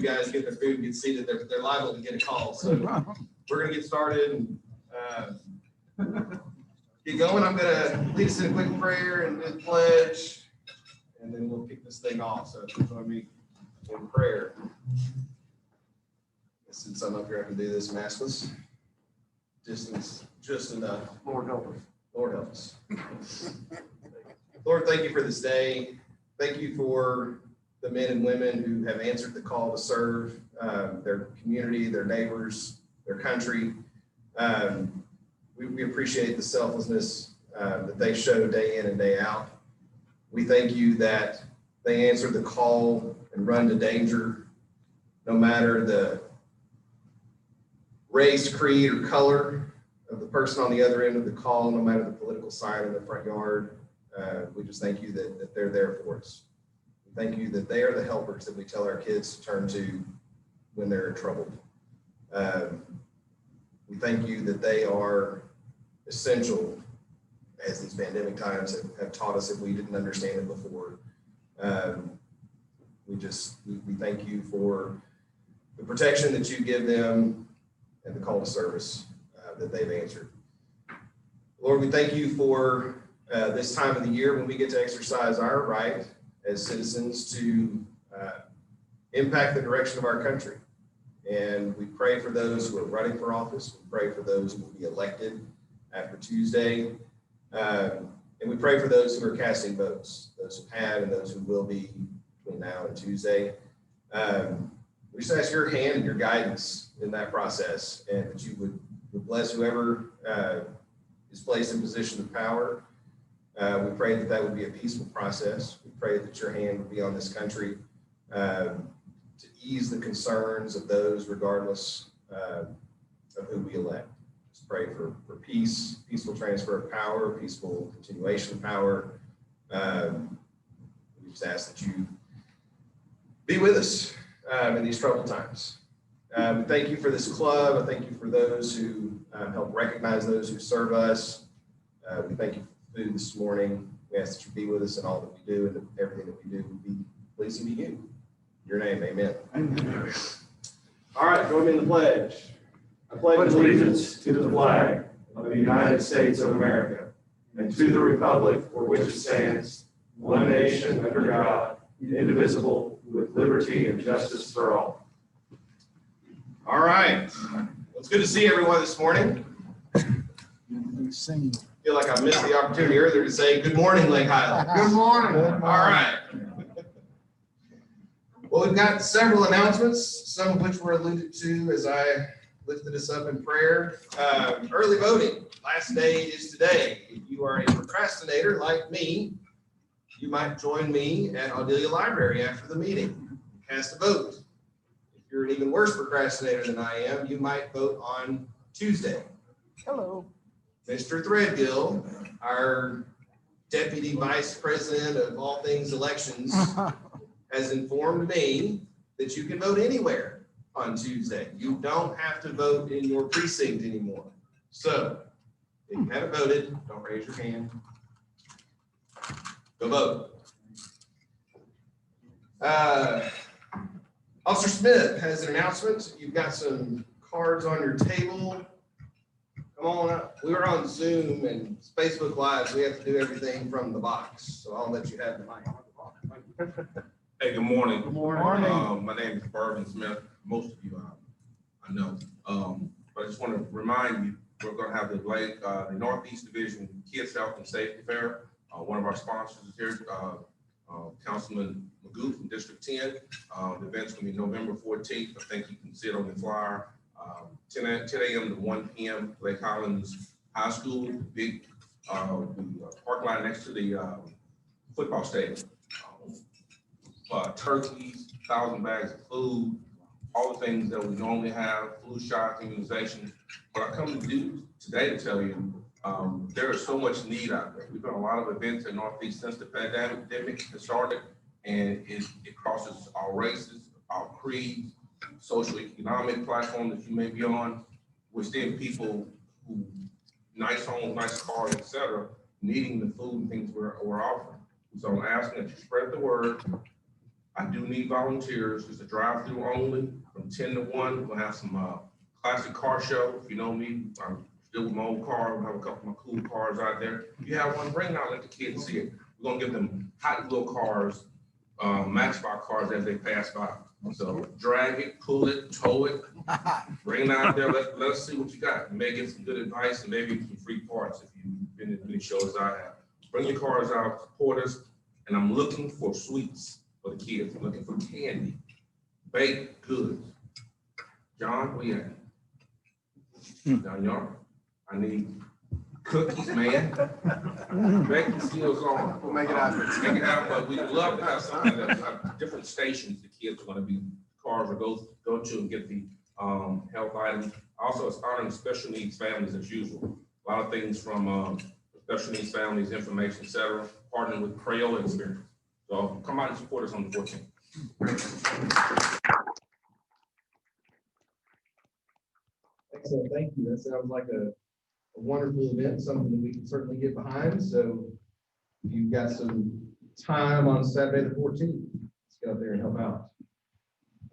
you guys get their food and get seated, they're liable to get a call. So we're going to get started and get going. I'm going to lead us in a quick prayer and do the pledge, and then we'll kick this thing off. So join me in prayer. Since I'm up here, I can do this maskless. Distance just enough. Lord help us. Lord help us. Lord, thank you for this day. Thank you for the men and women who have answered the call to serve their community, their neighbors, their country. We appreciate the selflessness that they show day in and day out. We thank you that they answer the call and run to danger, no matter the race, creed, or color of the person on the other end of the call, no matter the political sign in the front yard. We just thank you that they're there for us. We thank you that they are the helpers that we tell our kids to turn to when they're in trouble. We thank you that they are essential, as these pandemic times have taught us if we didn't understand it before. We thank you for the protection that you give them and the call to service that they've answered. Lord, we thank you for this time of the year when we get to exercise our right as citizens to impact the direction of our country. And we pray for those who are running for office. We pray for those who will be elected after Tuesday. And we pray for those who are casting votes, those who have and those who will be between now and Tuesday. We just ask your hand and your guidance in that process, and that you would bless whoever is placed in position of power. We pray that that would be a peaceful process. We pray that your hand would be on this country to ease the concerns of those regardless of who we elect. Just pray for peace, peaceful transfer of power, peaceful continuation of power. We just ask that you be with us in these troubled times. Thank you for this club. I thank you for those who help recognize those who serve us. We thank you for food this morning. We ask that you be with us in all that we do, and that everything that we do will be pleasing to you. In your name, amen. Amen. All right, join me in the pledge. I pledge allegiance to the flag of the United States of America and to the republic for which it stands, one nation under God, indivisible, with liberty and justice for all. All right. Well, it's good to see everyone this morning. I feel like I missed the opportunity earlier to say good morning, Lake Highlands. Good morning. All right. Well, we've got several announcements, some of which were alluded to as I lifted us up in prayer. Early voting, last day is today. If you are a procrastinator like me, you might join me at Audelia Library after the meeting. Cast a vote. If you're an even worse procrastinator than I am, you might vote on Tuesday. Hello. Mr. Threadgill, our Deputy Vice President of all things elections, has informed me that you can vote anywhere on Tuesday. You don't have to vote in your precinct anymore. So if you haven't voted, don't raise your hand. Go vote. Officer Smith has an announcement. You've got some cards on your table. Come on up. We were on Zoom and Facebook Live. We have to do everything from the box. So I'll let you have the mic. Hey, good morning. Good morning. My name is Barvin Smith. Most of you I know. But I just want to remind you, we're going to have the Northeast Division Kids Health and Safety Fair. One of our sponsors is here, Councilman Magoo from District 10. The event's going to be November 14th. I think you can see it on the flyer. 10 a.m. to 1 p.m. Lake Highlands High School, big parking lot next to the football stadium. Turkeys, 1,000 bags of food, all the things that we normally have, flu shots, immunizations. What I come to do today to tell you, there is so much need out there. We've done a lot of events in Northeast since the pandemic has started, and it crosses our races, our creeds, social economic platform that you may be on. We're seeing people who, nice homes, nice cars, etc., needing the food and things we're offering. So I'm asking that you spread the word, I do need volunteers. It's a drive-through only from 10 to 1. We'll have some classic car show. If you know me, I'm still with my old car. We'll have a couple of my cool cars out there. If you have one, bring it out, let the kids see it. We're gonna give them Hot Wheel cars, Matchbox cars as they pass by. So drag it, pull it, tow it, bring it out there. Let us see what you got. You may get some good advice and maybe some free parts if you've been to many shows I have. Bring your cars out, support us, and I'm looking for sweets for the kids. I'm looking for candy, baked goods. John, where you at? John York, I need cookies, man. Baking skills on. We'll make it happen. Make it happen, but we'd love to have something that different stations the kids are gonna be, cars will go to and get the health items. Also, it's honoring special needs families as usual. A lot of things from special needs families, information, et cetera, partnering with Crayola Experience. So come out and support us on the 14th. Excellent, thank you. That sounds like a wonderful event, something that we can certainly get behind. So if you've got some time on Saturday the 14th, let's get out there and help out.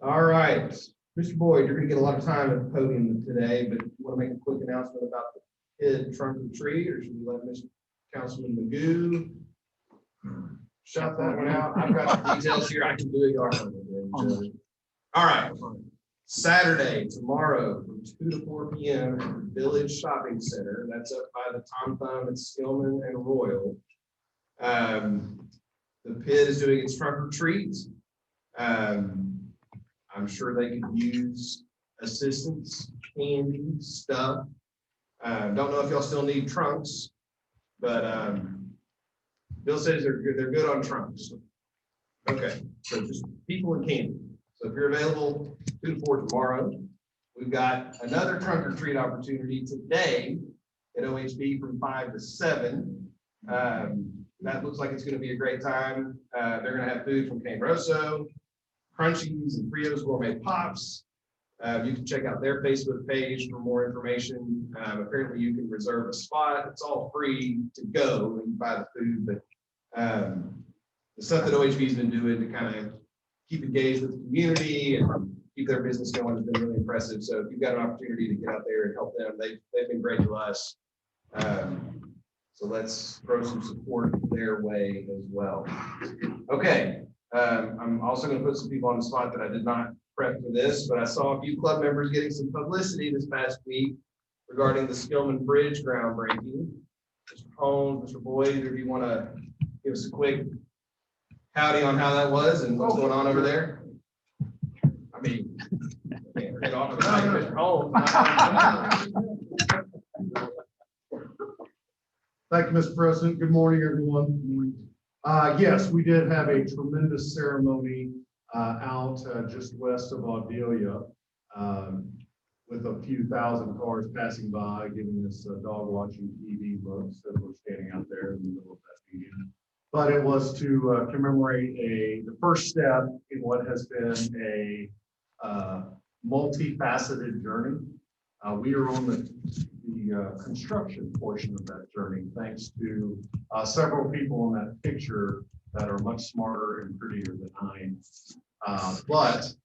All right, Mr. Boyd, you're gonna get a lot of time at the podium today, but you want to make a quick announcement about the kid trunk or treat, or should we let Mr. Councilman Magoo shout that one out? I've got the details here. I can do it. All right. Saturday, tomorrow, from 2 to 4 p.m. at the Village Shopping Center. That's up by the Tom Thumb at Skillman and Royal. The PID is doing its trunk or treat. I'm sure they could use assistance, candy, stuff. Don't know if y'all still need trunks, but Bill says they're good on trunks. Okay, so just people and candy. So if you're available 2 to 4 tomorrow, we've got another trunk or treat opportunity today at OHB from 5 to 7. That looks like it's going to be a great time. They're going to have food from Cane Rosso, Crunchies and Frios Gourmet Pops. You can check out their Facebook page for more information. Apparently you can reserve a spot. It's all free to go when you buy the food, but the stuff that OHB has been doing to kind of keep engaged with the community and keep their business going has been really impressive. So if you've got an opportunity to get out there and help them, they've been great to us. So let's throw some support their way as well. Okay, I'm also going to put some people on the spot that I did not prep for this, but I saw a few club members getting some publicity this past week regarding the Skillman Bridge groundbreaking. Mr. Holmes, Mr. Boyd, either of you want to give us a quick howdy on how that was and what's going on over there? I mean, I can't get off of Mr. Holmes. Thank you, Mr. President. Good morning, everyone. Yes, we did have a tremendous ceremony out just west of Audelia with a few thousand cars passing by, giving us dog watching TV looks that we're standing out there in the middle of that meeting. But it was to commemorate the first step in what has been a multifaceted journey. We are on the construction portion of that journey, thanks to several people in that picture that are much smarter and prettier than I am. But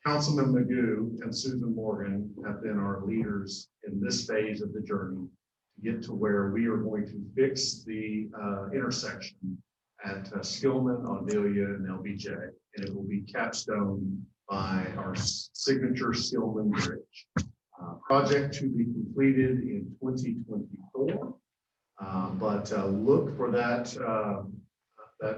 Councilman Magoo and Susan Morgan have been our leaders in this phase of the journey to get to where we are going to fix the intersection at Skillman, Audelia, and LBJ, and it will be capstoned by our signature Skillman Bridge. Project to be completed in 2024, but look for that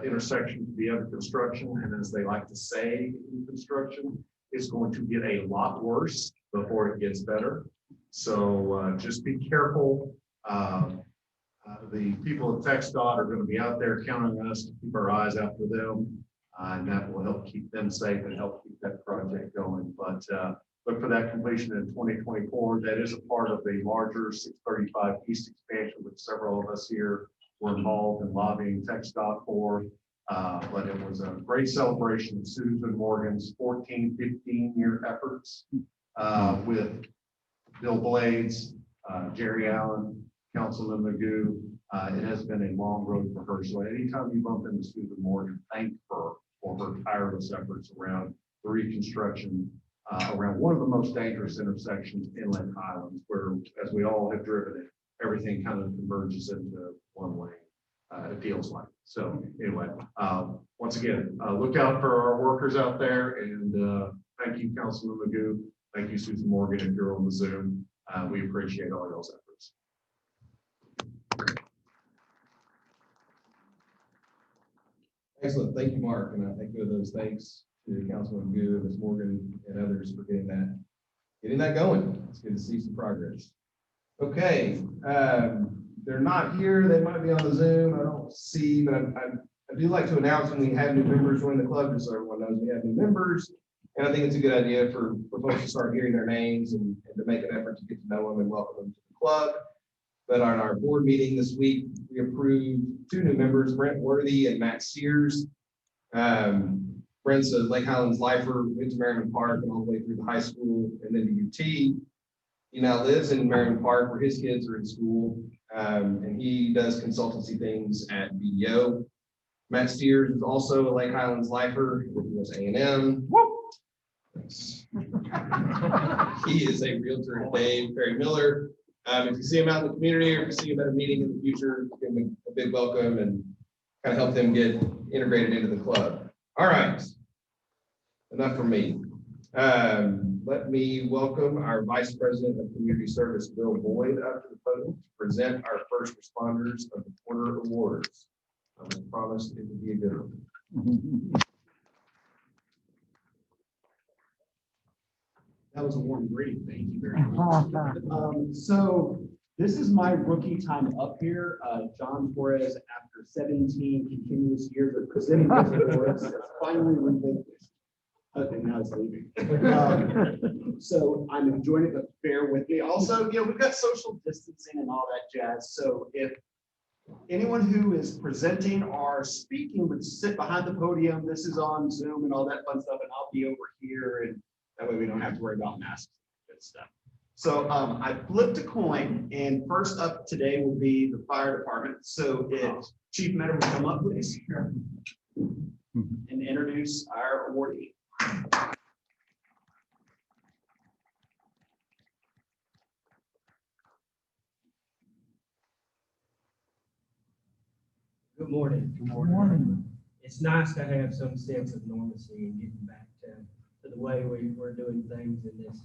intersection to be under construction, and as they like to say in construction, it's going to get a lot worse before it gets better. So just be careful. The people at TxDOT are going to be out there counting on us to keep our eyes out for them, and that will help keep them safe and help keep that project going. But look for that completion in 2024. That is a part of the larger 635 East expansion, which several of us here were involved in lobbying TxDOT for. But it was a great celebration of Susan Morgan's 15-year efforts with Bill Blades, Jerry Allen, Councilman Magoo. It has been a long road for her. So anytime you bump into Susan Morgan, thank her for for her tireless efforts around the reconstruction around one of the most dangerous intersections in Lake Highlands, where, as we all have driven it, everything kind of converges into one lane. It feels like. So anyway, once again, look out for our workers out there, and thank you, Councilman Magoo. Thank you, Susan Morgan, if you're on the Zoom. We appreciate all y'all's efforts. Excellent. Thank you, Mark. And I echo those thanks to Councilman Magoo, Ms. Morgan, and others for getting that going. It's good to see some progress. Okay. They're not here. They might be on the Zoom. I don't see, but I do like to announce when we have new members join the club, just so everyone knows we have new members. And I think it's a good idea for folks to start hearing their names and to make an effort to get to know them and welcome them to the club. But on our board meeting this week, we approved 2 new members, Brent Worthy and Matt Sears. Brent's a Lake Highlands lifer, went to Merriman Park and all the way through the high school and then to UT. He now lives in Merriman Park where his kids are in school, and he does consultancy things at BDO. Matt Steers is also a Lake Highlands lifer with US A&M. Thanks. He is a realtor at Dave Perry Miller. If you see him out in the community or if you see him at a meeting in the future, give him a big welcome and kind of help them get integrated into the club. All right, enough from me. Let me welcome our Vice President of Community Service, Bill Boyd, up to the podium to present our first responders of the quarter awards. I promised it would be a good one. That was a warm greeting. Thank you very much. So this is my rookie time up here. John Torres, after 17 continuous years of presenting this awards, has finally relinquished. Okay, now it's leaving. So I'm enjoying it, but bear with me. Also, we've got social distancing and all that jazz. So if anyone who is presenting or speaking would sit behind the podium, this is on Zoom and all that fun stuff, and I'll be over here, and that way we don't have to worry about masks and stuff. So I flipped a coin, and first up today will be the fire department. So if Chief Metter would come up, please, and introduce our awardee. Good morning. Good morning. It's nice to have some sense of normalcy and getting back to the way we're doing things in this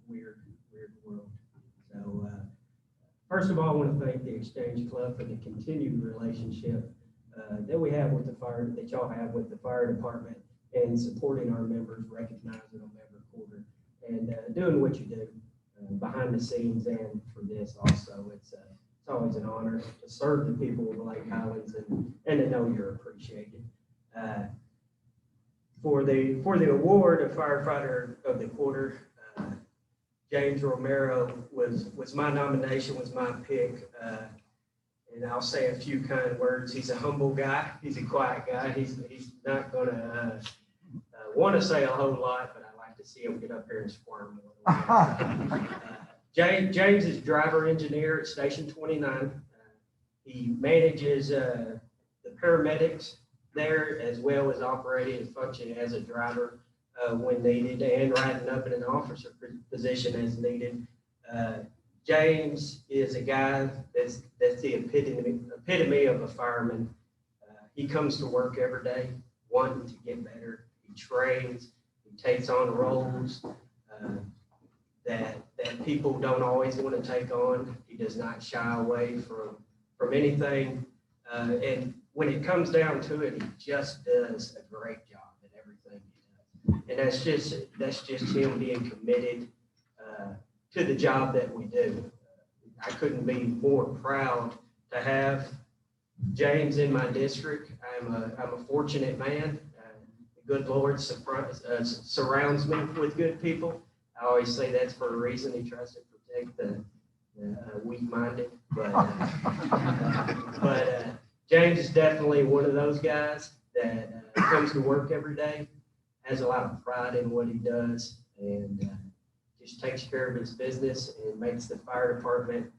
weird world. So first of all, I want to thank the Exchange Club for the continued relationship that we have with the fire, that y'all have with the fire department, and supporting our members, recognizing them every quarter, and doing what you do behind the scenes and for this also. It's always an honor to serve the people of the Lake Highlands and to know you're appreciated. For the award of firefighter of the quarter, James Romero was my nomination, was my pick. And I'll say a few kind words. He's a humble guy. He's a quiet guy. He's not going to want to say a whole lot, but I like to see him get up here and squirm more. James is driver engineer at Station 29. He manages the paramedics there, as well as operating and functioning as a driver when needed, and riding up in an officer position as needed. James is a guy that's the epitome of a fireman. He comes to work every day wanting to get better. He trains, he takes on roles that people don't always want to take on. He does not shy away from anything. And when it comes down to it, he just does a great job at everything he does. And that's just him being committed to the job that we do. I couldn't be more proud to have James in my district. I'm a fortunate man. The good Lord surrounds me with good people. I always say that's for a reason. He tries to protect the weak-minded. But James is definitely one of those guys that comes to work every day, has a lot of pride in what he does, and just takes care of his business and makes the fire department,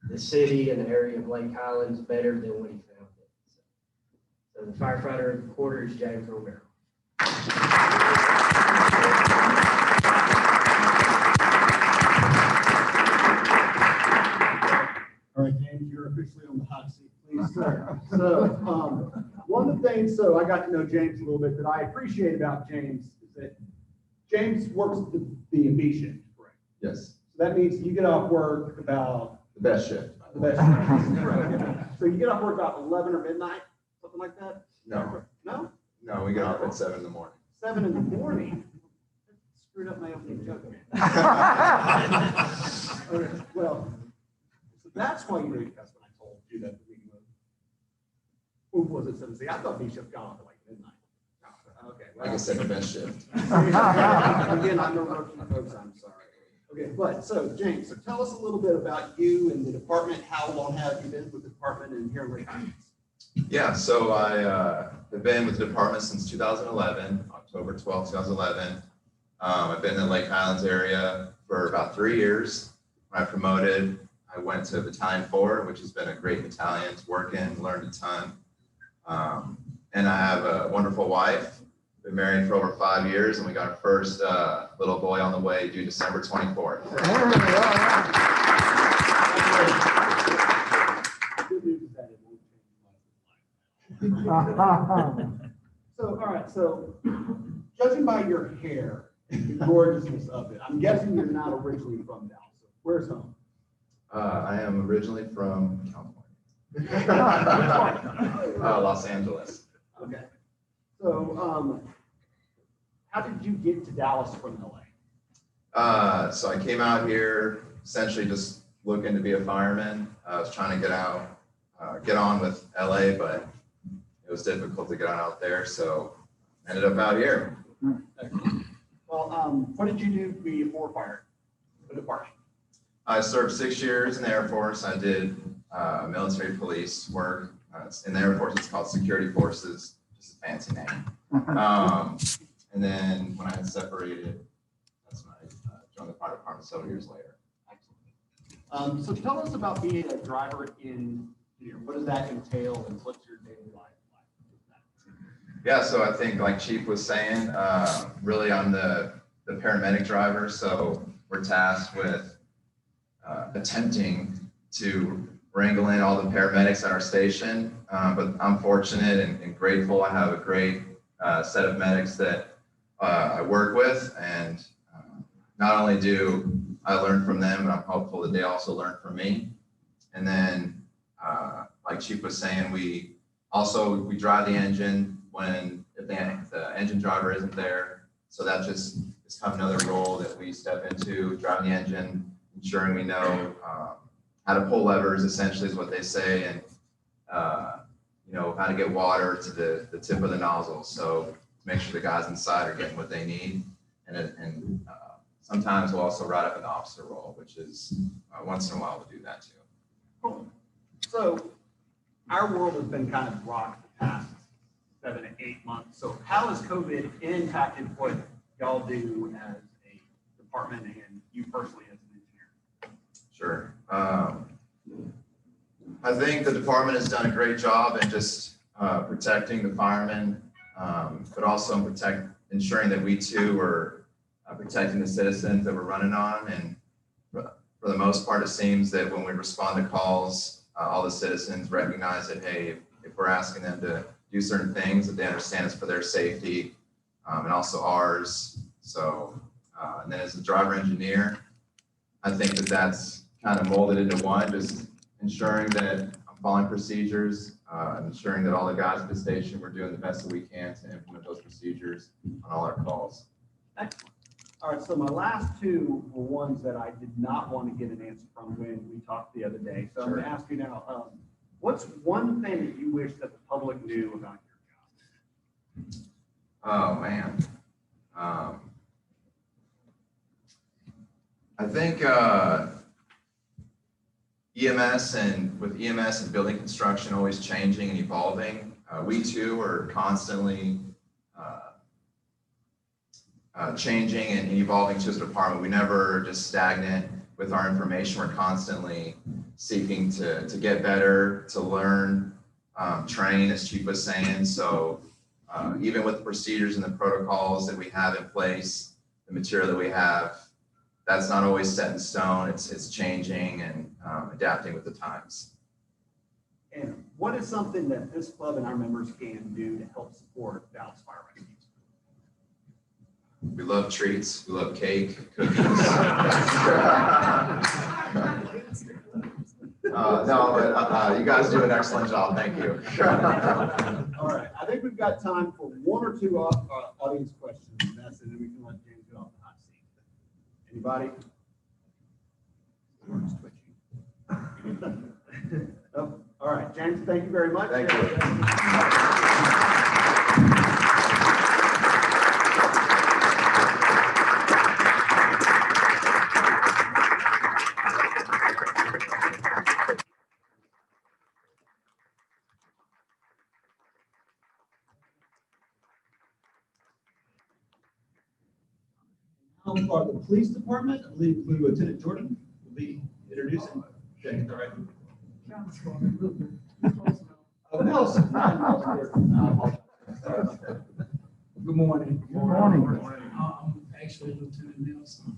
the city, and the area of Lake Highlands better than when he found it. So the firefighter of the quarter is James Romero. All right, James, you're officially on the hot seat, please, sir. So, one of the things, so I got to know James a little bit that I appreciate about James is that James works the B shift, correct? Yes, So that means you get off work about the best shift. the best. Shift. So you get off work about 11 or midnight, something like that? No, No? no, we get off at 7 in the morning. 7 in the morning? Screwed up my opening joke. Okay, well, so that's why you didn't cuss when I told you that the meeting was. Who was it, 7? I thought B shift got off at like midnight. Okay. Like I said, the best shift. Again, I'm a rookie, folks, I'm sorry. Okay, but so James, so tell us a little bit about you and the department. How long have you been with the department and here in Lake Highlands? Yeah, so I have been with the department since 2011, October 12, 2011. I've been in the Lake Highlands area for about 3 years. When I promoted, I went to Battalion 4, which has been a great battalion to work in, learned a ton. And I have a wonderful wife. Been married for over 5 years, and we got our first little boy on the way due December 24th. Good news is that it won't change my life. So, all right, so judging by your hair, the gorgeousness of it, I'm guessing you're not originally from Dallas. So where's home? I am originally from California. Los Angeles. Okay. So, how did you get to Dallas from LA? So I came out here essentially just looking to be a fireman. I was trying to get on with LA, but it was difficult to get on out there. So ended up out here. Well, what did you do before fire? The department. I served 6 years in the Air Force. I did military police work. In the Air Force, it's called Security Forces, just a fancy name. And then when I had separated, that's when I joined the fire department several years later. So tell us about being a driver in here. What does that entail and what's your daily life like? Yeah, so I think like Chief was saying, really I'm the paramedic driver. So we're tasked with attempting to wrangle in all the paramedics at our station. But I'm fortunate and grateful. I have a great set of medics that I work with, and not only do I learn from them, but I'm hopeful that they also learn from me. And then, like Chief was saying, we drive the engine if the engine driver isn't there. So that just is kind of another role that we step into, driving the engine, ensuring we know how to pull levers, essentially is what they say, and how to get water to the tip of the nozzle. So to make sure the guys inside are getting what they need. And sometimes we'll also ride up an officer role, which is once in a while we'll do that too. Cool. So our world has been kind of rocked the past 7 to 8 months. So how has COVID impacted what y'all do as a department and you personally as an engineer? Sure. I think the department has done a great job in just protecting the firemen, but also ensuring that we too are protecting the citizens that we're running on. And for the most part, it seems that when we respond to calls, all the citizens recognize that, hey, if we're asking them to do certain things, that they understand it's for their safety and also ours. So, and then as a driver engineer, I think that that's kind of molded into one, just ensuring that I'm following procedures, ensuring that all the guys at the station, we're doing the best that we can to implement those procedures on all our calls. Excellent. All right, so my last two were ones that I did not want to get an answer from when we talked the other day. So I'm going to ask you now, what's one thing that you wish that the public knew about your job? Oh, man. I think EMS and building construction always changing and evolving. We too are constantly changing and evolving to as a department. We never are just stagnant with our information. We're constantly seeking to get better, to learn, train, as Chief was saying. So even with the procedures and the protocols that we have in place, the material that we have, that's not always set in stone. It's changing and adapting with the times. And what is something that this club and our members can do to help support Dallas Fire Rescue? We love treats. We love cake, cookies. No, but you guys do an excellent job. Thank you. All right, I think we've got time for one or two audience questions. And that's it, and we can let James get off the hot seat. Anybody? Oh, all right, James, thank you very much. Thank you. For the police department, I believe Lieutenant Jordan will be introducing. James, all right. Nelson. Good morning. Good morning. I'm actually Lieutenant Nelson.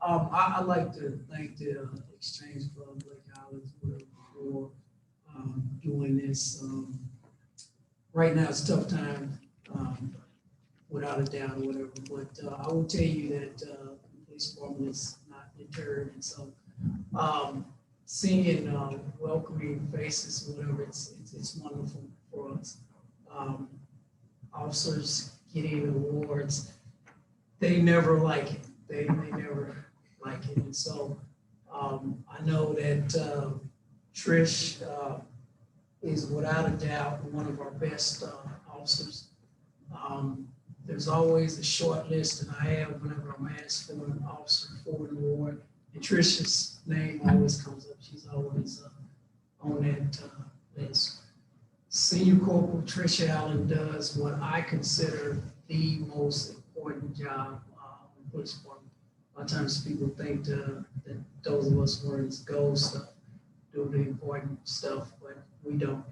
I'd like to thank the Exchange Club, Lake Islands, for doing this. Right now, it's a tough time, without a doubt or whatever, but I will tell you that the police department is not deterred. And so seeing welcoming faces, whatever, it's wonderful for us. Officers getting awards, they never like it. They never like it. And so I know that Trish is without a doubt one of our best officers. There's always a short list that I have whenever I'm asked for an officer for an award, and Trish's name always comes up. She's always on that list. Senior Corporal Trish Allen does what I consider the most important job in the police department. A lot of times people think that those of us who are in gold stuff do the important stuff, but we don't.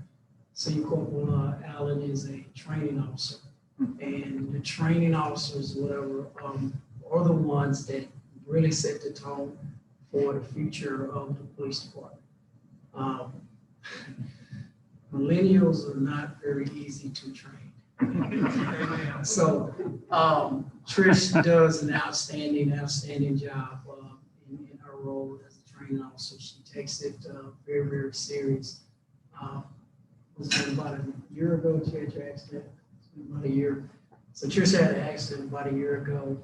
Senior Corporal Allen is a training officer, and the training officers, whatever, are the ones that really set the tone for the future of the police department. Millennials are not very easy to train. So Trish does an outstanding job in her role as a training officer. She takes it very, very serious. Was it about a year ago, she had your accident? It's been about a year. So Trish had an accident about a year ago,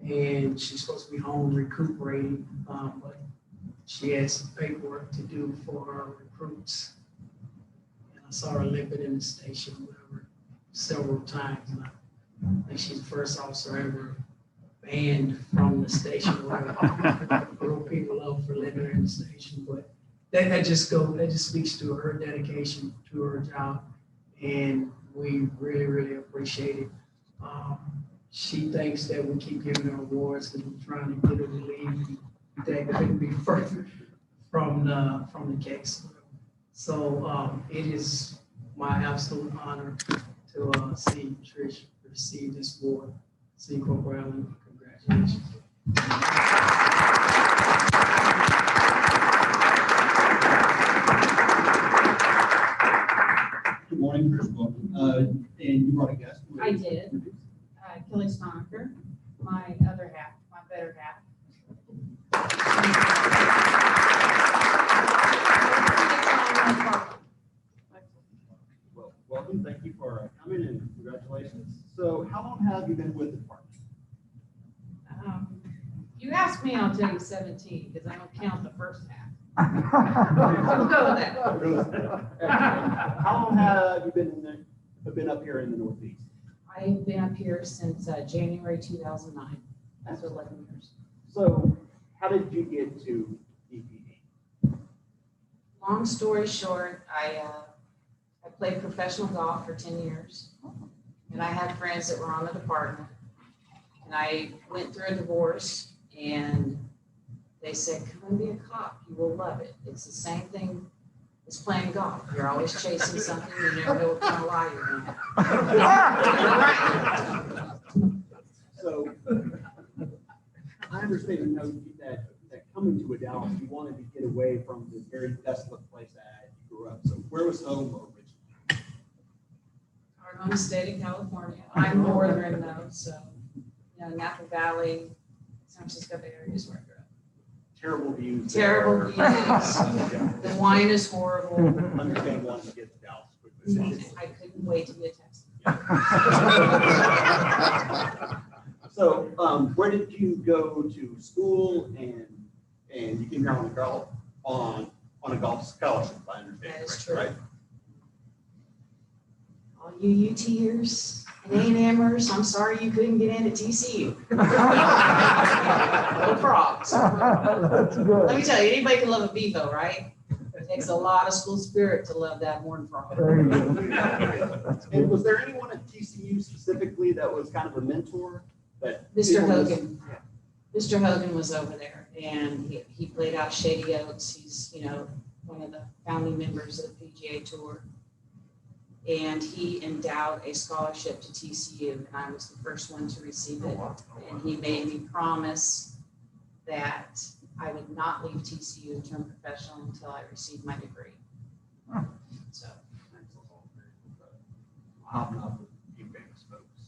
and she's supposed to be home recuperating, but she had some paperwork to do for her recruits. And I saw her limping in the station, whatever, several times. And I think she's the first officer ever banned from the station, whatever. Broke people up for limping in the station, but that just speaks to her dedication to her job, and we really, really appreciate it. She thinks that we keep giving her awards because we're trying to get her to leave. That couldn't be further from the case. So it is my absolute honor to see Trish receive this award. See Corporal Allen, congratulations. Good morning, Chris. Welcome. And you brought a guest. I did. Kelly Stonecker, my other half, my better half. Well, welcome. Thank you for coming and congratulations. So how long have you been with the department? You asked me, I'll tell you 17, because I don't count the first half. We'll go with that. How long have you been up here in the Northeast? I've been up here since January 2009. That's 11 years. So how did you get to DPD? Long story short, I played professional golf for 10 years, and I had friends that were on the department, and I went through a divorce, and they said, come and be a cop, you will love it. It's the same thing It's playing golf. You're always chasing something. You never know what kind of lie you're gonna have. So I understand, you know, that coming to Dallas, you wanted to get away from this very desolate place that you grew up. So where was home originally? Our home state of California. I'm northern though, so, you know, Napa Valley, San Francisco Bay Area is where I grew up. Terrible views. Terrible there. views. The wine is horrible. Understand wanting to get to Dallas quickly. I couldn't wait to get tested. So, where did you go to school and you came here on a golf scholarship, if I understand That is correctly, true. right? All you UTers and A&Mers, I'm sorry you couldn't get into TCU. Go Frogs. That's good. Let me tell you, anybody can love a Bevo, right? It takes a lot of school spirit to love that Horned Frog. There you go. That's And good. was there anyone at TCU specifically that was kind of a mentor? That Mr. people was- Hogan. Mr. Hogan was over there and he played out Shady Oaks. He's, you know, one of the founding members of the PGA Tour. And he endowed a scholarship to TCU, and I was the first one to receive it. And he made me promise that I would not leave TCU and turn professional until I received my degree. So, Hobnob with you famous folks.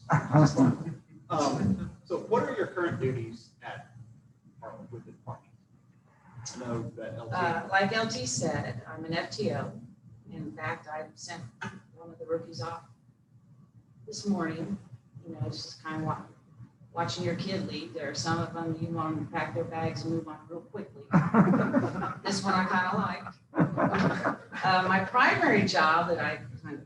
So what are your current duties with the department? I know that LT. like LT said, I'm an FTO. In fact, I sent one of the rookies off this morning. You know, it's just kind of watching your kid leave. There are some of them you want them to pack their bags and move on real quickly. This one I kind of like. My primary job that I kind of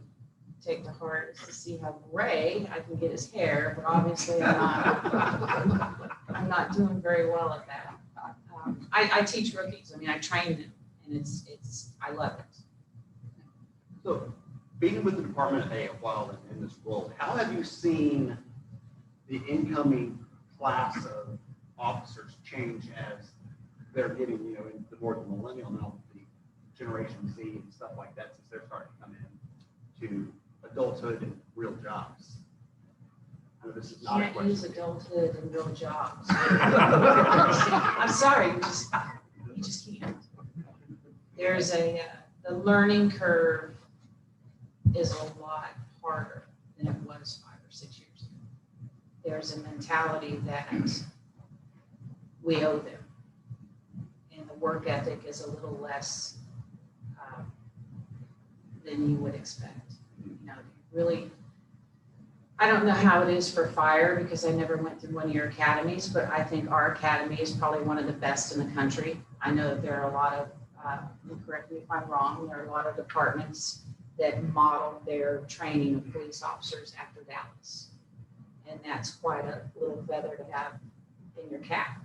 take to heart is to see how gray I can get his hair, but obviously I'm not doing very well at that. I teach rookies. I mean, I train them, and I love it. So, being with the department a while in this role, how have you seen the incoming class of officers change as they're getting, you know, into more of the millennial now, the Generation Z and stuff like that, since they're starting to come in to adulthood and real jobs? I know this is not a Can't question. use adulthood and real jobs. I'm sorry, you just can't. There's the learning curve is a lot harder than it was 5 or 6 years ago. There's a mentality that we owe them. And the work ethic is a little less than you would expect. You know, really, I don't know how it is for fire because I never went through one of your academies, but I think our academy is probably one of the best in the country. I know that there are a lot of, you correct me if I'm wrong, there are a lot of departments that model their training of police officers after Dallas. And that's quite a little feather to have in your cap.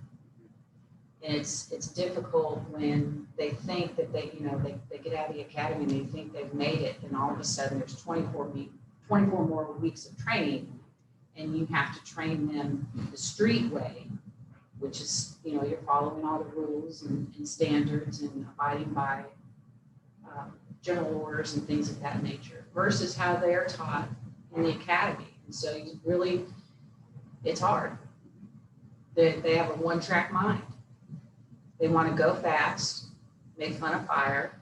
And it's difficult when they think that they get out of the academy and they think they've made it, and all of a sudden there's 24 more weeks of training, and you have to train them the street way, which is, you know, you're following all the rules and standards and abiding by general orders and things of that nature, versus how they are taught in the academy. And so you really, it's hard. They have a one-track mind. They want to go fast, make fun of fire,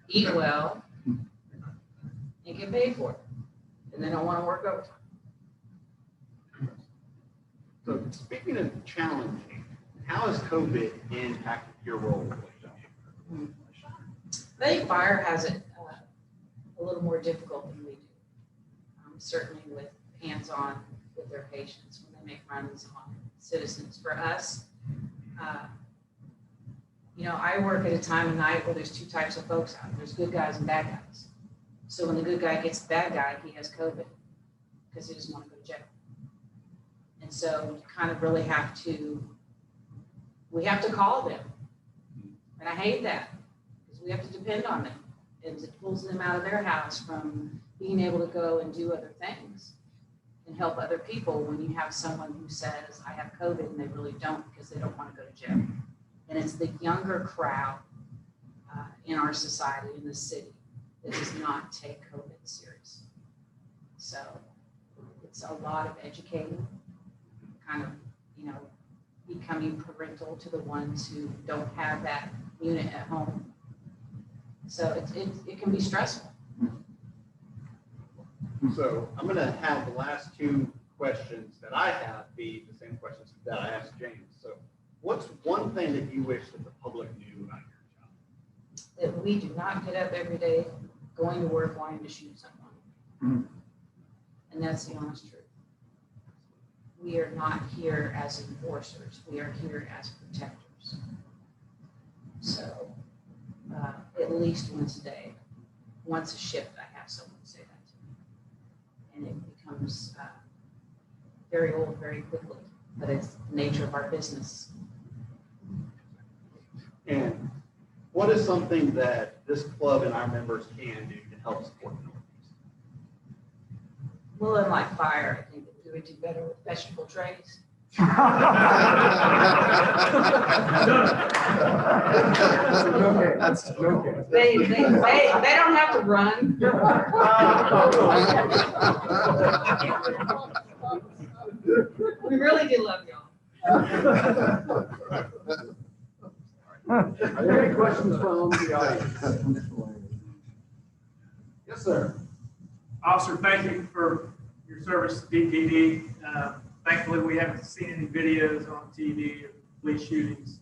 eat well, and get paid for it. And they don't want to work overtime. So, speaking of challenging, how has COVID impacted your role? I think fire has it a little more difficult than we do. Certainly with hands-on with their patients when they make runs on citizens. For us, you know, I work at a time of night where there's two types of folks out. There's good guys and bad guys. So when the good guy gets the bad guy, he has COVID because he doesn't want to go to jail. And so you kind of really we have to call them. And I hate that because we have to depend on them. And it pulls them out of their house from being able to go and do other things and help other people when you have someone who says, I have COVID, and they really don't because they don't want to go to jail. And it's the younger crowd in our society, in the city, that does not take COVID serious. So it's a lot of educating, kind of, becoming parental to the ones who don't have that unit at home. So it can be stressful. So I'm gonna have the last two questions that I have be the same questions that I asked James. So what's one thing that you wish that the public knew about your job? That we do not get up every day going to work wanting to shoot someone. And that's the honest truth. We are not here as enforcers. We are here as protectors. So at least once a day, once a shift, I have someone say that to me. And it becomes very old very quickly, but it's the nature of our business. And what is something that this club and our members can do to help support the Northeast? Well, unlike fire, I think that we would do better with vegetable trays. That's okay. They don't have to run. We really do love y'all. Are there any questions from the audience? Yes, sir. Officer, thank you for your service to DPD. Thankfully, we haven't seen any videos on TV of police shootings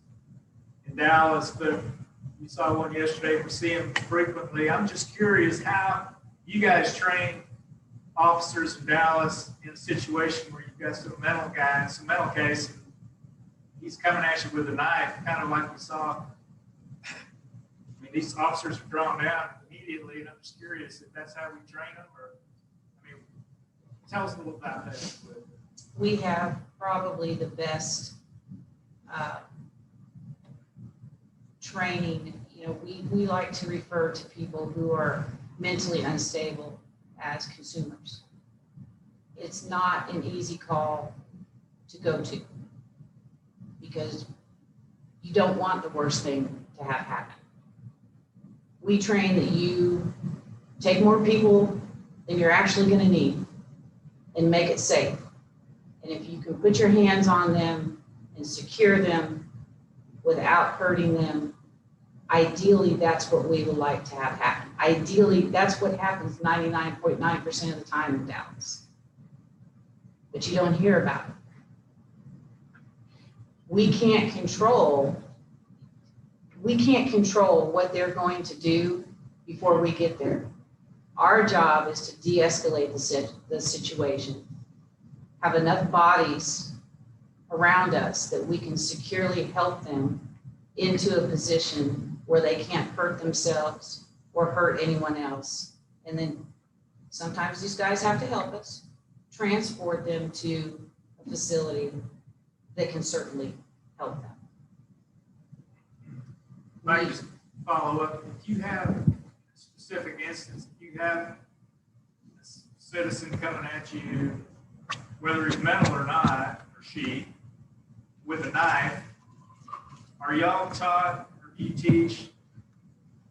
in Dallas, but we saw one yesterday. We see them frequently. I'm just curious how you guys train officers in Dallas in a situation where you've got some mental guy in some mental case, and he's coming at you with a knife, kind of like we saw. I mean, these officers are drawn down immediately, and I'm just curious if that's how we train them, or, I mean, tell us a little about that. We have probably the best training. We like to refer to people who are mentally unstable as consumers. It's not an easy call to go to because you don't want the worst thing to have happen. We train that you take more people than you're actually going to need and make it safe. And if you can put your hands on them and secure them without hurting them, ideally, that's what we would like to have happen. Ideally, that's what happens 99.9% of the time in Dallas. But you don't hear about it. We can't control what they're going to do before we get there. Our job is to de-escalate the situation, have enough bodies around us that we can securely help them into a position where they can't hurt themselves or hurt anyone else. And then sometimes these guys have to help us transport them to a facility that can certainly help them. Might just follow up. If you have a specific instance, if you have a citizen coming at you, whether he's mental or not, or she, with a knife, are y'all taught or do you teach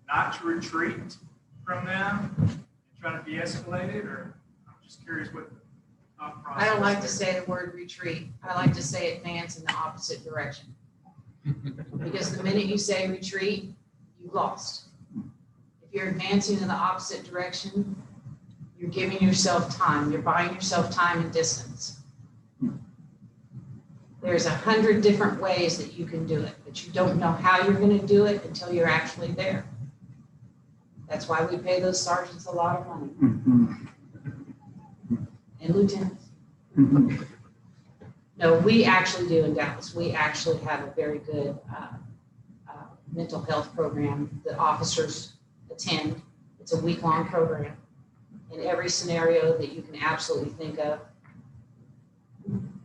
not to retreat from them and try to de-escalate it? Or I'm just curious what the thought process I don't like to is. say the word retreat. I like to say advance in the opposite direction. Because the minute you say retreat, you've lost. If you're advancing in the opposite direction, you're giving yourself time. You're buying yourself time and distance. There's 100 different ways that you can do it, but you don't know how you're going to do it until you're actually there. That's why we pay those sergeants a lot of money. And lieutenants. No, we actually do in Dallas. We actually have a very good mental health program that officers attend. It's a week-long program. And every scenario that you can absolutely think of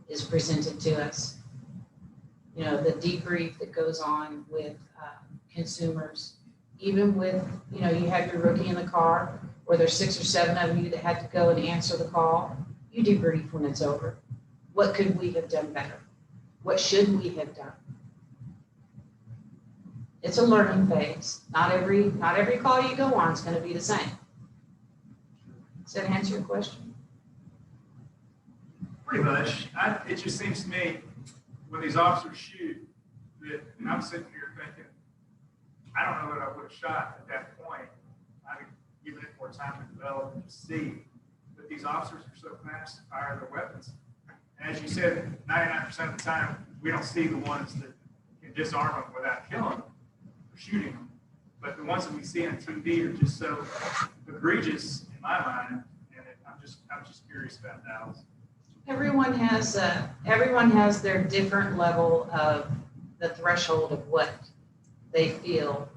is presented to us. You know, the debrief that goes on with consumers, even with, you know, you have your rookie in the car, where there's 6 or 7 of you that had to go and answer the call. You debrief when it's over. What could we have done better? What should we have done? It's a learning phase. Not every call you go on is going to be the same. Does that answer your question? Pretty much. It just seems to me, when these officers shoot, that, and I'm sitting here thinking, I don't know what I would have shot at that point. I'd have given it more time to develop and to see. But these officers are so fast to fire their weapons. And as you said, 99% of the time, we don't see the ones that can disarm them without killing them or shooting them. But the ones that we see on TV are just so egregious in my mind. And I'm just curious about Dallas. Everyone has their different level of the threshold of what they feel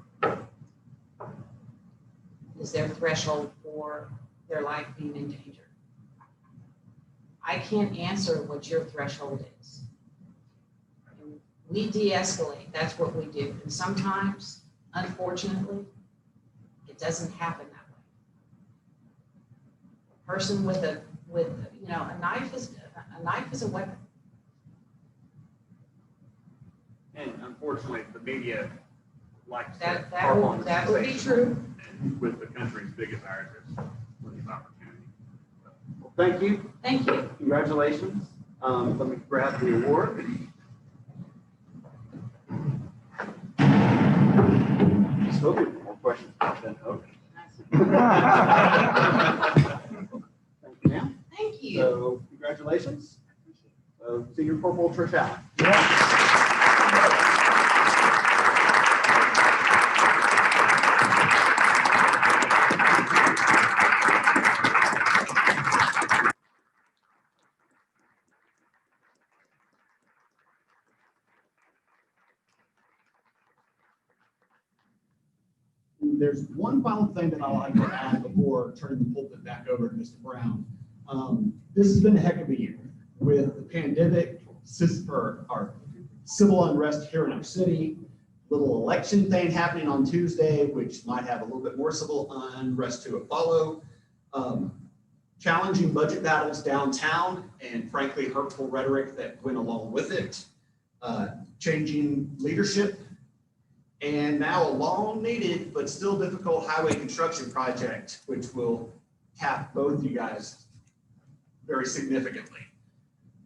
is their threshold for their life being in danger. I can't answer what your threshold is. We de-escalate, that's what we do. And sometimes, unfortunately, it doesn't happen that way. A person with a knife is a weapon. And unfortunately, the media likes to That harp on that would be sensation. true. And with the country's biggest fires, there's plenty of opportunity. Well, thank you. Thank you. Congratulations. Let me grab the award. Just hoping more questions than okay. Thank you, ma'am. Thank you. So congratulations. Senior Corporal Trish Allen. There's one final thing that I'd like to add before turning the pulpit back over to Mr. Brown. This has been a heck of a year with the pandemic, our civil unrest here in our city, little election thing happening on Tuesday, which might have a little bit more civil unrest to follow. Challenging budget battles downtown and frankly hurtful rhetoric that went along with it. Changing leadership. And now a long needed, but still difficult highway construction project, which will tap both you guys very significantly.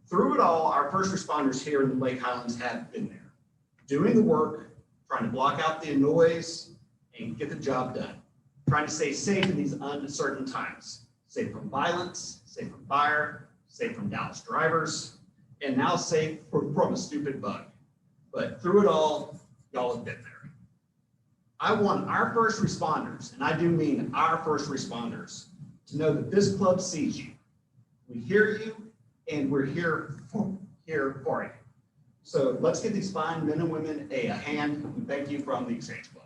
Through it all, our first responders here in the Lake Highlands have been there, doing the work, trying to block out the noise and get the job done, trying to stay safe in these uncertain times, safe from violence, safe from fire, safe from Dallas drivers, and now safe from a stupid bug. But through it all, y'all have been there. I want our first responders, and I do mean our first responders, to know that this club sees you. We hear you, and we're here for you. So let's give these fine men and women a hand. And thank you from the Exchange Club.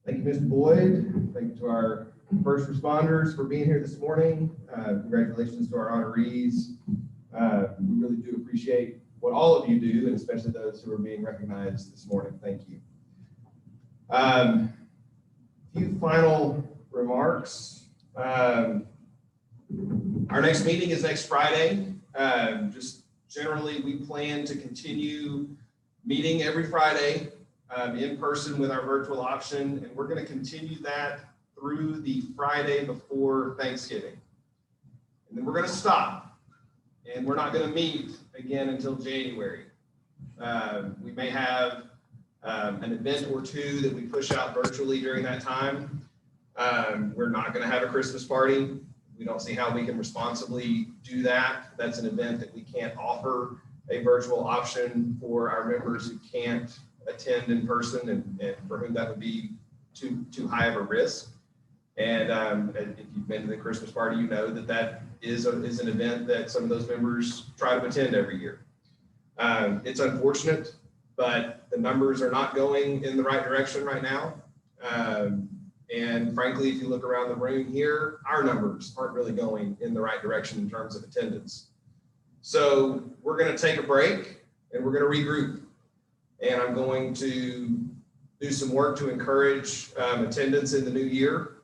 Thank you, Mr. Boyd. Thank you to our first responders for being here this morning. Congratulations to our honorees. We really do appreciate what all of you do, and especially those who are being recognized this morning. Thank you. A few final remarks. Our next meeting is next Friday. Just generally, we plan to continue meeting every Friday in person with our virtual option, and we're going to continue that through the Friday before Thanksgiving. And then we're going to stop, and we're not going to meet again until January. We may have an event or two that we push out virtually during that time. We're not going to have a Christmas party. We don't see how we can responsibly do that. That's an event that we can't offer a virtual option for our members who can't attend in person and for whom that would be too high of a risk. And if you've been to the Christmas party, you know that that is an event that some of those members try to attend every year. It's unfortunate, but the numbers are not going in the right direction right now. And frankly, if you look around the room here, our numbers aren't really going in the right direction in terms of attendance. So we're going to take a break. and we're going to regroup. And I'm going to do some work to encourage attendance in the new year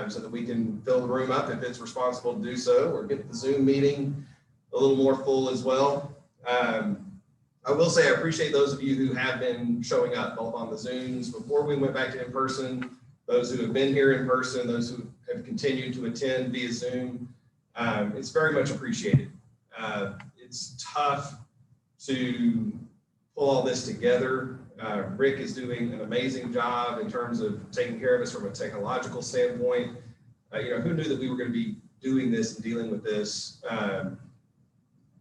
so that we can fill the room up if it's responsible to do so, or get the Zoom meeting a little more full as well. I will say I appreciate those of you who have been showing up both on the Zooms before we went back to in-person, those who have been here in person, those who have continued to attend via Zoom. It's very much appreciated. It's tough to pull all this together. Rick is doing an amazing job in terms of taking care of us from a technological standpoint. Who knew that we were going to be doing this and dealing with this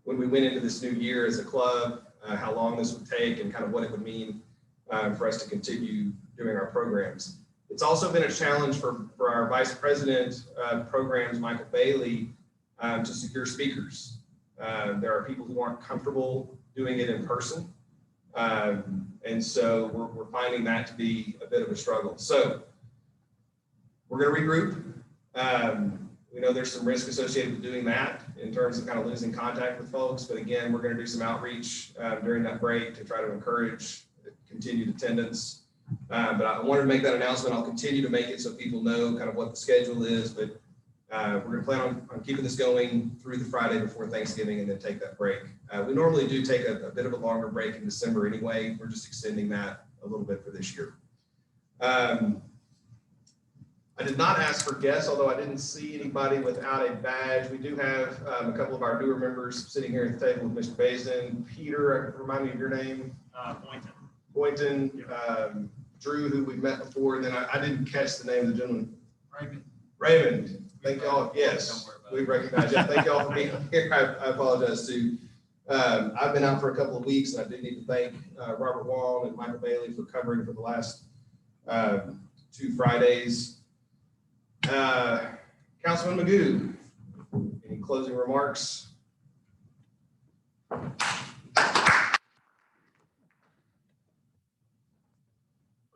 when we went into this new year as a club, how long this would take and kind of what it would mean for us to continue doing our programs. It's also been a challenge for our Vice President of Programs, Michael Bailey, to secure speakers. There are people who aren't comfortable doing it in person. And so we're finding that to be a bit of a struggle. So we're going to regroup. We know there's some risk associated with doing that in terms of kind of losing contact with folks. But again, we're going to do some outreach during that break to try to encourage continued attendance. But I wanted to make that announcement. I'll continue to make it so people know kind of what the schedule is. But we're going to plan on keeping this going through the Friday before Thanksgiving and then take that break. We normally do take a bit of a longer break in December anyway. We're just extending that a little bit for this year. I did not ask for guests, although I didn't see anybody without a badge. We do have a couple of our newer members sitting here at the table with Mr. Basin. Peter, remind me of your name. Boynton. Drew, who we've met before, and then I didn't catch the name of the gentleman. Raymond. Thank y'all. Yes, we recognize you. Thank y'all for being here. I apologize too. I've been out for a couple of weeks, and I do need to thank Robert Wong and Michael Bailey for covering for the last 2 Fridays. Councilman Magoo, any closing remarks?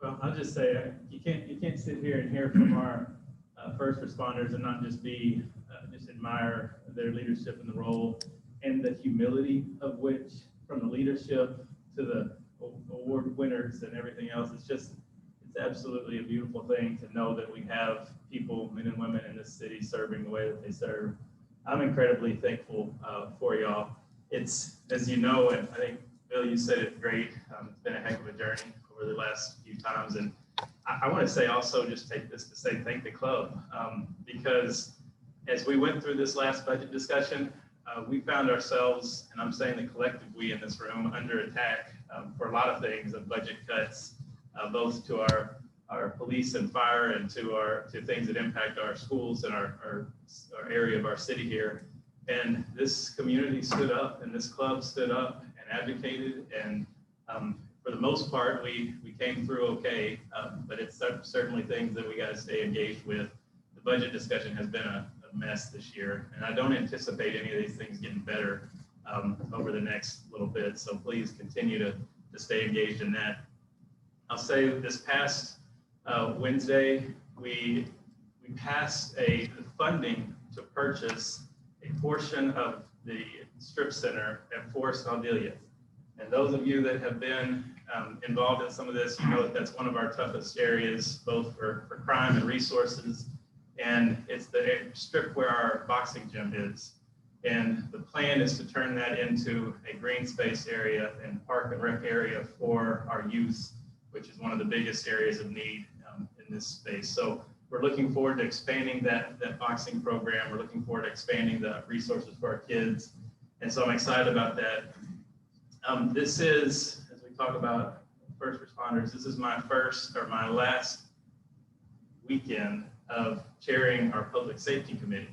Well, I'll just say you can't sit here and hear from our first responders and not just be just admire their leadership in the role and the humility of which, from the leadership to the award winners and everything else. It's absolutely a beautiful thing to know that we have people, men and women in this city, serving the way that they serve. I'm incredibly thankful for y'all. It's, as you know, and I think Bill, you said it great. It's been a heck of a journey over the last few times. And I want to say also, just take this to say thank the club, because as we went through this last budget discussion, we found ourselves, and I'm saying the collective we in this room, under attack for a lot of things, of budget cuts, both to our police and fire and to things that impact our schools and our area of our city here. And this community stood up, and this club stood up and advocated, and for the most part, we came through okay, but it's certainly things that we got to stay engaged with. The budget discussion has been a mess this year, and I don't anticipate any of these things getting better over the next little bit. So please continue to stay engaged in that. I'll say this past Wednesday, we passed the funding to purchase a portion of the strip center at Forest Valdelia. And those of you that have been involved in some of this, you know that that's one of our toughest areas, both for crime and resources. And it's the strip where our boxing gym is. And the plan is to turn that into a green space area and park and rec area for our youth, which is one of the biggest areas of need in this space. So we're looking forward to expanding that boxing program. We're looking forward to expanding the resources for our kids. And so I'm excited about that. This is, as we talk about first responders, this is my last weekend of chairing our public safety committee.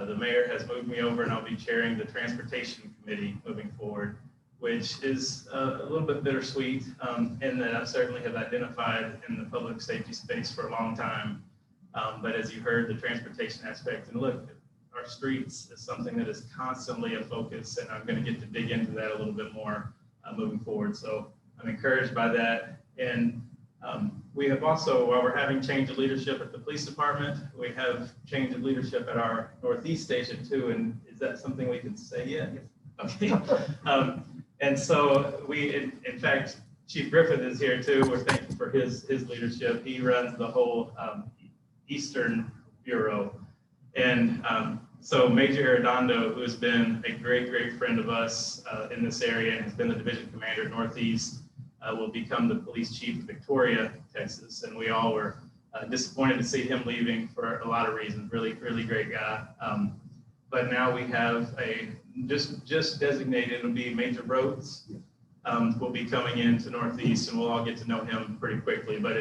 The mayor has moved me over, and I'll be chairing the transportation committee moving forward, which is a little bit bittersweet in that I certainly have identified in the public safety space for a long time. But as you heard, the transportation aspect, and look, our streets is something that is constantly a focus, and I'm going to get to dig into that a little bit more moving forward. So I'm encouraged by that. And we have also, while we're having change of leadership at the police department, we have change of leadership at our Northeast station too. And is that something we can say yet? Okay. And so in fact, Chief Griffith is here too. We're thankful for his leadership. He runs the whole Eastern Bureau. And so Major Arredondo, who has been a great friend of us in this area and has been the division commander Northeast, will become the police chief of Victoria, Texas. And we all were disappointed to see him leaving for a lot of reasons. Really great guy. But now we have a just designated, it'll be Major Rhodes will be coming into Northeast, and we'll all get to know him pretty quickly. But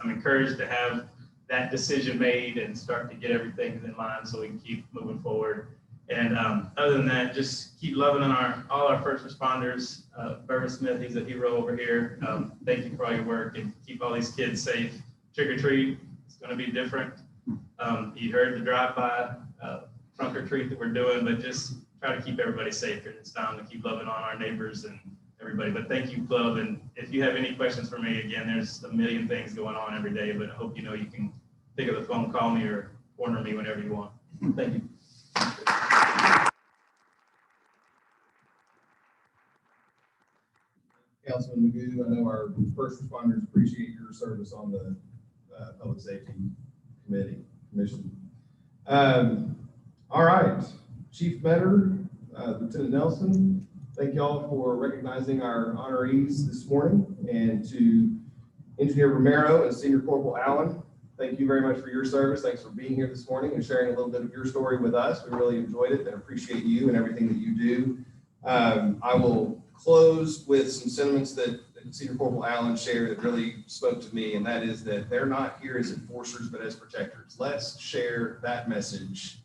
I'm encouraged to have that decision made and start to get everything in line so we can keep moving forward. And other than that, just keep loving on all our first responders. Burr Smith, he's a hero over here. Thank you for all your work, and keep all these kids safe. Trick or treat, it's going to be different. You heard the drive-by trunk or treat that we're doing, but just try to keep everybody safe here this time, to keep loving on our neighbors and everybody. But thank you, Club. And if you have any questions for me, again, there's a million things going on every day, but I hope you know you can pick up the phone, call me, or corner me whenever you want. Thank you. Councilman Magoo, I know our first responders appreciate your service on the Public Safety Commission. All right, Chief Metter, Lieutenant Nelson, thank y'all for recognizing our honorees this morning, and to Engineer Romero and Senior Corporal Allen, thank you very much for your service. Thanks for being here this morning and sharing a little bit of your story with us. We really enjoyed it and appreciate you and everything that you do. I will close with some sentiments that Senior Corporal Allen shared that really spoke to me, and that is that they're not here as enforcers, but as protectors. Let's share that message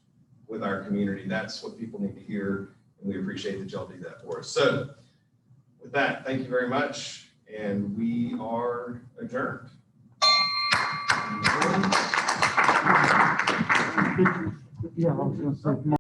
with our community. That's what people need to hear, and we appreciate that y'all do that for us. So with that, thank you very much, and we are adjourned. Yeah, I was gonna say.